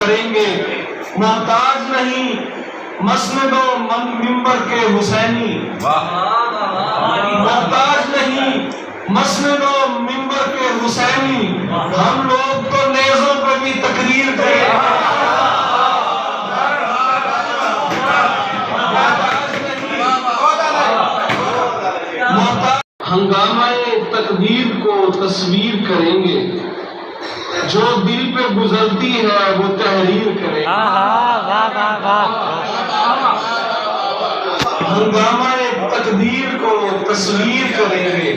کریں گے، محتاج نہیں مسند و منبر کے حسینی، محتاج نہیں مسند و منبر کے حسینی، ہم لوگ تو نیزوں پہ بھی تقریر کریں گے۔ ہنگامہ تقدیر کو تصویر کریں گے، جو دل پہ گزرتی ہے وہ تحریر کریں گے۔ ہنگامہ تقدیر کو تصویر کریں گے،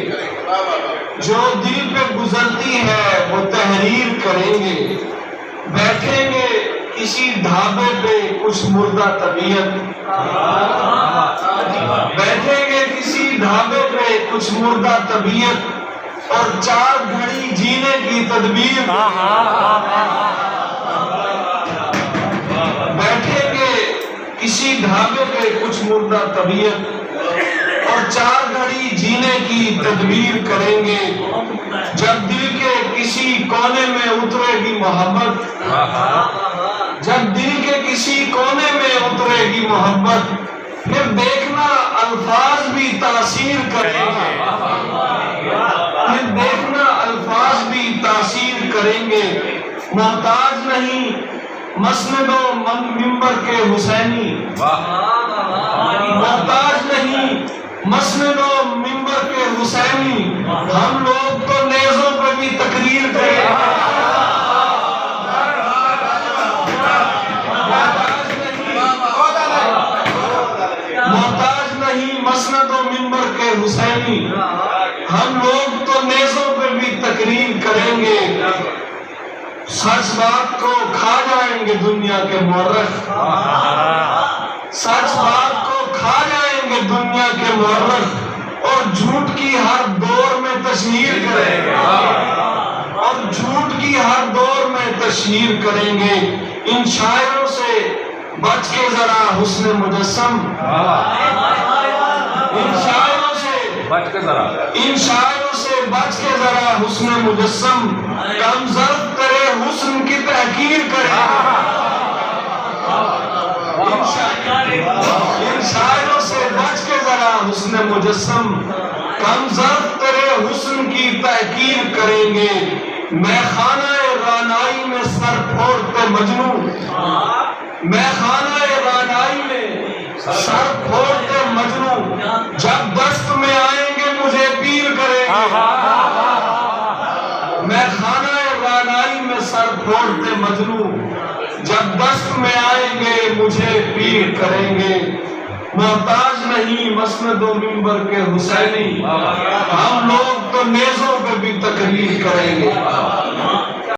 جو دل پہ گزرتی ہے وہ تحریر کریں گے۔ بیٹھیں گے کسی ڈھابے پہ کچھ مردہ طبیعت، بیٹھیں گے کسی ڈھابے پہ کچھ مردہ طبیعت، اور 4 گھڑی جینے کی تدبیر، بیٹھیں گے کسی ڈھابے پہ کچھ مردہ طبیعت، اور 4 گھڑی جینے کی تدبیر کریں گے۔ جب دل کے کسی کونے میں اترے گی محبت، جب دل کے کسی کونے میں اترے گی محبت، پھر دیکھنا الفاظ بھی تاثیر کریں گے، پھر دیکھنا الفاظ بھی تاثیر کریں گے۔ محتاج نہیں مسند و منبر کے حسینی، محتاج نہیں مسند و منبر کے حسینی، ہم لوگ تو نیزوں پہ بھی تقریر کریں گے۔ محتاج نہیں مسند و منبر کے حسینی، ہم لوگ تو نیزوں پہ بھی تقریر کریں گے۔ سچ بات کو کھا جائیں گے دنیا کے مورخ، سچ بات کو کھا جائیں گے دنیا کے مورخ، اور جھوٹ کی ہر دور میں تشہیر کریں گے، اور جھوٹ کی ہر دور میں تشہیر کریں گے۔ ان شاعروں سے بچ کے ذرا حسن مجسم، ان شاعروں سے بچ کے ذرا، ان شاعروں سے بچ کے ذرا حسن مجسم، کم ظرف کرے حسن کی تحقیر کرے۔ ان شاعروں سے بچ کے ذرا حسن مجسم، کم ظرف کرے حسن کی تحقیر کریں گے۔ میں خانہ رعنائی میں سر پھوڑتے مجنوں، میں خانہ رعنائی میں سر پھوڑتے مجنوں، جب دست میں آئیں گے مجھے پیر کریں گے۔ میں خانہ رعنائی میں سر پھوڑتے مجنوں، جب دست میں آئیں گے مجھے پیر کریں گے۔ محتاج نہیں مسند و منبر کے حسینی، ہم لوگ تو نیزوں پہ بھی تقریر کریں گے۔